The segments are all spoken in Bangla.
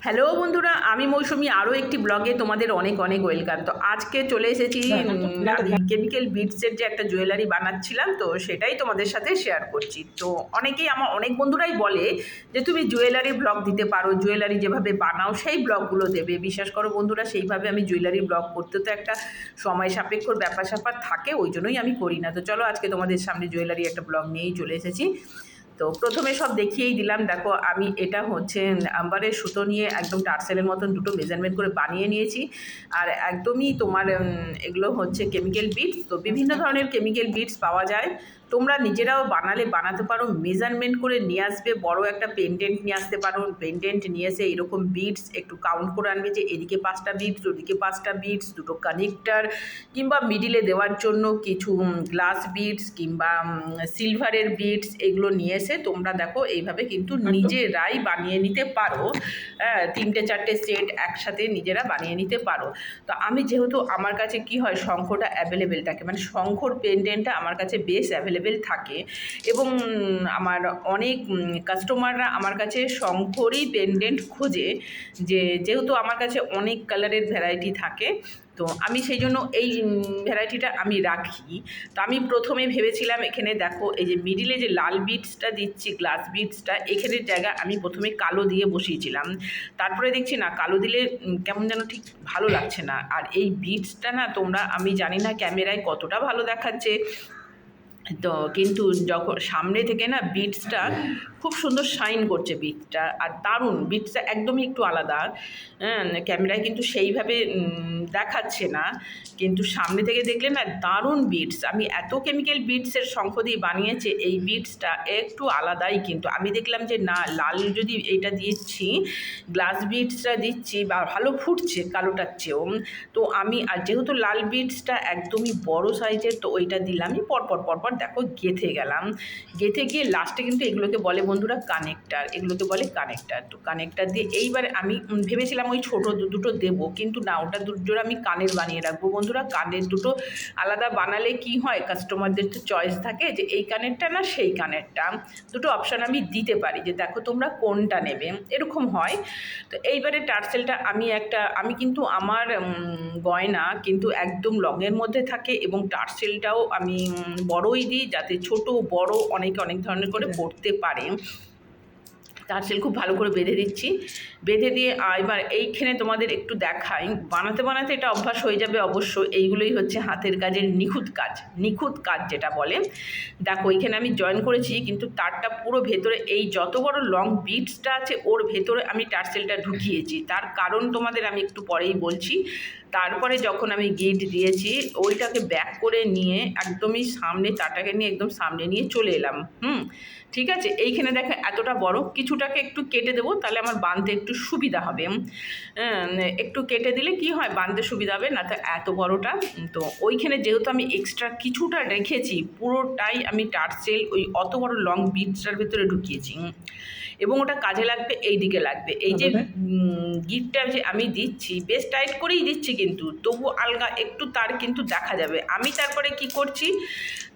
হ্যালো বন্ধুরা, আমি মৌসুমি আরও একটি ব্লগে তোমাদের অনেক অনেক ওয়েলকাম। তো আজকে চলে এসেছি আমি কেমিক্যাল বিটসের যে একটা জুয়েলারি বানাচ্ছিলাম, তো সেটাই তোমাদের সাথে শেয়ার করছি। তো অনেকেই আমার অনেক বন্ধুরাই বলে যে তুমি জুয়েলারি ব্লগ দিতে পারো, জুয়েলারি যেভাবে বানাও সেই ব্লগগুলো দেবে। বিশ্বাস করো বন্ধুরা, সেইভাবে আমি জুয়েলারি ব্লগ করতে তো একটা সময় সাপেক্ষর ব্যাপার স্যাপার থাকে, ওই জন্যই আমি করি না। তো চলো আজকে তোমাদের সামনে জুয়েলারি একটা ব্লগ নিয়েই চলে এসেছি। তো প্রথমে সব দেখিয়েই দিলাম। দেখো, আমি এটা হচ্ছে আম্বারের সুতো নিয়ে একদম টার্সেলের মতন দুটো মেজারমেন্ট করে বানিয়ে নিয়েছি। আর একদমই তোমার এগুলো হচ্ছে কেমিক্যাল বিটস। তো বিভিন্ন ধরনের কেমিক্যাল বিটস পাওয়া যায়, তোমরা নিজেরাও বানাতে পারো। মেজারমেন্ট করে নিয়ে আসবে, বড় একটা পেন্ডেন্ট নিয়ে আসতে পারো। পেন্ডেন্ট নিয়ে এসে এরকম বিটস একটু কাউন্ট করে আনবে যে এদিকে 5টা বিটস, ওদিকে 5টা বিটস, দুটো কানেক্টার, কিংবা মিডিলে দেওয়ার জন্য কিছু গ্লাস বিটস কিংবা সিলভারের বিটস, এগুলো নিয়ে এসে তোমরা দেখো এইভাবে কিন্তু নিজেরাই বানিয়ে নিতে পারো। 3-4টে সেট একসাথে নিজেরা বানিয়ে নিতে পারো। তো আমি যেহেতু আমার কাছে কি হয়, শঙ্খটা অ্যাভেলেবেল থাকে, মানে শঙ্খর পেন্ডেন্টটা আমার কাছে বেশ অ্যাভেলেবেল থাকে, এবং আমার অনেক কাস্টমাররা আমার কাছে শঙ্খরই পেন্ডেন্ট খোঁজে। যেহেতু আমার কাছে অনেক কালারের ভ্যারাইটি থাকে, তো আমি সেই জন্য এই ভ্যারাইটিটা আমি রাখি। তো আমি প্রথমে ভেবেছিলাম, এখানে দেখো এই যে মিডিলে যে লাল বিটসটা দিচ্ছি, গ্লাস বিটসটা, এখানের জায়গা আমি প্রথমে কালো দিয়ে বসিয়েছিলাম। তারপরে দেখছি না, কালো দিলে কেমন যেন ঠিক ভালো লাগছে না। আর এই বিটসটা না, তোমরা, আমি জানি না ক্যামেরায় কতটা ভালো দেখাচ্ছে, তো কিন্তু যখন সামনে থেকে না বিটসটা খুব সুন্দর শাইন করছে, বিটসটা আর দারুণ। বিটসটা একদমই একটু আলাদা। হ্যাঁ, ক্যামেরায় কিন্তু সেইভাবে দেখাচ্ছে না, কিন্তু সামনে থেকে দেখলে না দারুণ বিটস। আমি এত কেমিক্যাল বিটসের শঙ্খ দিয়ে বানিয়েছে, এই বিটসটা একটু আলাদাই। কিন্তু আমি দেখলাম যে না, লাল যদি এইটা দিচ্ছি, গ্লাস বিটসটা দিচ্ছি, বা ভালো ফুটছে কালোটার চেয়েও। তো আমি, আর যেহেতু লাল বিটসটা একদমই বড় সাইজের, তো ওইটা দিলামই। পরপর দেখো গেঁথে গেলাম। গেঁথে গিয়ে লাস্টে কিন্তু এগুলোকে বলে বন্ধুরা কানেক্টার, এগুলোকে বলে কানেক্টার। তো কানেক্টার দিয়ে এইবারে আমি ভেবেছিলাম ওই ছোটো দুটো দেবো, কিন্তু না, ওটা দুজোড়া আমি কানের বানিয়ে রাখবো বন্ধুরা। কানের দুটো আলাদা বানালে কি হয়, কাস্টমারদের তো চয়েস থাকে যে এই কানেরটা না সেই কানেরটা, দুটো অপশান আমি দিতে পারি যে দেখো তোমরা কোনটা নেবে, এরকম হয়। তো এইবারে টার্সেলটা আমি কিন্তু আমার গয়না কিন্তু একদম লংয়ের মধ্যে থাকে, এবং টার্সেলটাও আমি বড়ই দিই, যাতে ছোট বড় অনেকে অনেক ধরনের করে পড়তে পারে। টার্সেল খুব ভালো করে বেঁধে দিচ্ছি। বেঁধে দিয়ে এবার এইখানে তোমাদের একটু দেখাই। বানাতে বানাতে এটা অভ্যাস হয়ে যাবে অবশ্য। এইগুলোই হচ্ছে হাতের কাজের নিখুঁত কাজ যেটা বলে। দেখো এইখানে আমি জয়েন করেছি, কিন্তু তারটা পুরো ভেতরে, এই যত বড় লং বিটসটা আছে ওর ভেতরে আমি টার্সেলটা ঢুকিয়েছি। তার কারণ তোমাদের আমি একটু পরেই বলছি। তারপরে যখন আমি গিট দিয়েছি, ওইটাকে ব্যাক করে নিয়ে একদমই সামনে, তারটাকে নিয়ে একদম সামনে নিয়ে চলে এলাম। ঠিক আছে, এইখানে দেখো এতটা বড়, কিছুটাকে একটু কেটে দেবো, তাহলে আমার বাঁধতে একটু সুবিধা হবে। একটু কেটে দিলে কি হয়, বাঁধতে সুবিধা হবে, না তো এত বড়টা। তো ওইখানে যেহেতু আমি এক্সট্রা কিছুটা রেখেছি, পুরোটাই আমি টার্সেল ওই অত বড় লং বিটসটার ভেতরে ঢুকিয়েছি, এবং ওটা কাজে লাগবে, এই দিকে লাগবে। এই যে গিটটা যে আমি দিচ্ছি, বেশ টাইট করেই দিচ্ছি, কিন্তু তবু আলগা একটু তার কিন্তু দেখা যাবে। আমি তারপরে কি করছি,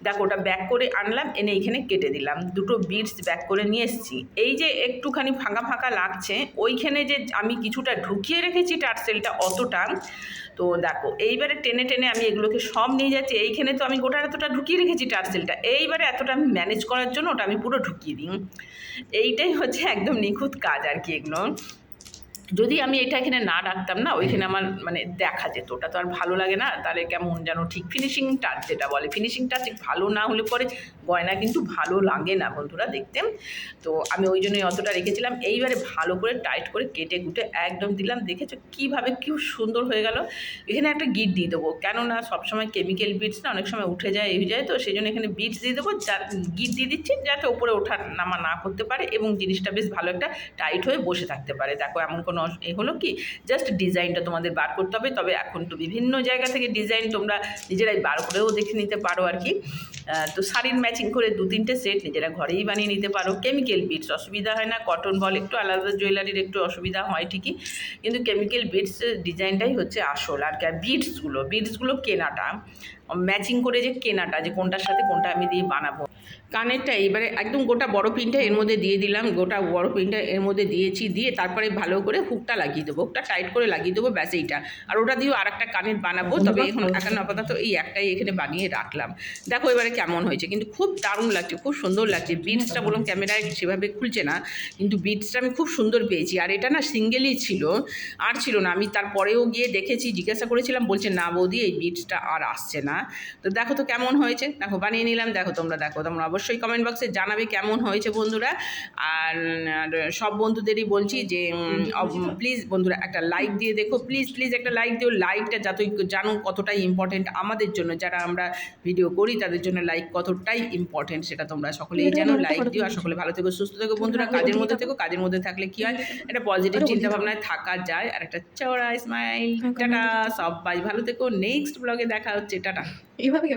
দেখো ওটা ব্যাক করে আনলাম, এনে এইখানে কেটে দিলাম, দুটো বিটস ব্যাক করে নিয়ে এসেছি। এই যে একটুখানি ফাঁকা ফাঁকা লাগছে, ওইখানে যে আমি কিছুটা ঢুকিয়ে রেখেছি টার্সেলটা অতটা। তো দেখো এইবারে টেনে টেনে আমি এগুলোকে সব নিয়ে যাচ্ছি। এইখানে তো আমি গোটা এতটা ঢুকিয়ে রেখেছি টার্সেলটা, এইবারে এতটা আমি ম্যানেজ করার জন্য ওটা আমি পুরো ঢুকিয়ে দিই। এইটাই হচ্ছে একদম নিখুঁত কাজ আর কি এগুলো। যদি আমি এটা এখানে না রাখতাম না, ওইখানে আমার মানে দেখা যেত, ওটা তো আর ভালো লাগে না, তাহলে কেমন যেন ঠিক ফিনিশিং টাচ যেটা বলে, ফিনিশিং টাচ ভালো না হলে পরে গয়না কিন্তু ভালো লাগে না বন্ধুরা দেখতে। তো আমি ওই জন্যই অতটা রেখেছিলাম। এইবারে ভালো করে টাইট করে কেটে কুটে একদম দিলাম। দেখেছো কীভাবে খুব সুন্দর হয়ে গেল। এখানে একটা গিট দিয়ে দেবো, কেননা সবসময় কেমিক্যাল বিটস না অনেক সময় উঠে যায়, এই যায়, তো সেই জন্য এখানে বিটস দিয়ে দেবো, গিট দিয়ে দিচ্ছি যাতে ওপরে ওঠা নামা না করতে পারে, এবং জিনিসটা বেশ ভালো একটা টাইট হয়ে বসে থাকতে পারে। দেখো এমন কোনো হলো কি, জাস্ট ডিজাইনটা তোমাদের বার করতে হবে। তবে এখন তো বিভিন্ন জায়গা থেকে ডিজাইন তোমরা নিজেরাই বার করেও দেখে নিতে পারো আর কি। তো শাড়ির ম্যাচিং করে 2-3টে সেট নিজেরা ঘরেই বানিয়ে নিতে পারো। কেমিক্যাল বিটস অসুবিধা হয় না, কটন বল একটু আলাদা, জুয়েলারির একটু অসুবিধা হয় ঠিকই, কিন্তু কেমিক্যাল বিটস ডিজাইনটাই হচ্ছে আসল আর কি। আর বিটসগুলো কেনাটা, ম্যাচিং করে যে কেনাটা, যে কোনটার সাথে কোনটা আমি দিয়ে বানাবো। কানেরটা এবারে একদম গোটা বড় পিনটা এর মধ্যে দিয়ে দিলাম, গোটা বড় পিনটা এর মধ্যে দিয়েছি, দিয়ে তারপরে ভালো করে হুকটা লাগিয়ে দেবো, হুকটা টাইট করে লাগিয়ে দেবো, ব্যাস এইটা। আর ওটা দিয়েও আর একটা কানের বানাবো, তবে এখন আপাতত এই একটাই এখানে বানিয়ে রাখলাম। দেখো এবারে কেমন হয়েছে, কিন্তু খুব দারুণ লাগছে, খুব সুন্দর লাগছে। বিটসটা বললাম ক্যামেরায় সেভাবে খুলছে না, কিন্তু বিটসটা আমি খুব সুন্দর পেয়েছি। আর এটা না সিঙ্গেলই ছিল, আর ছিল না। আমি তারপরেও গিয়ে দেখেছি, জিজ্ঞাসা করেছিলাম, বলছে না বৌদি এই বিটসটা আর আসছে না। তো দেখো তো কেমন হয়েছে, দেখো বানিয়ে নিলাম। দেখো তোমরা অবশ্যই কমেন্ট বক্সে জানাবে কেমন হয়েছে বন্ধুরা। আর সব বন্ধুদেরই বলছি যে প্লিজ বন্ধুরা একটা লাইক দিয়ে দেখো, প্লিজ একটা লাইক দিও। লাইকটা যতই জানো কতটাই ইম্পর্টেন্ট আমাদের জন্য, যারা আমরা ভিডিও করি তাদের জন্য লাইক কতটাই ইম্পর্টেন্ট সেটা তোমরা সকলেই জানো। লাইক দিও, আর সকলে ভালো থেকো, সুস্থ থেকো বন্ধুরা। কাজের মধ্যে থেকো, কাজের মধ্যে থাকলে কি হয়, একটা পজিটিভ চিন্তা ভাবনায় থাকা যায়, আর একটা চওড়া স্মাইল। টাটা, সবাই ভালো থেকো, নেক্সট ব্লগে দেখা হচ্ছে, টাটা। এইভাবে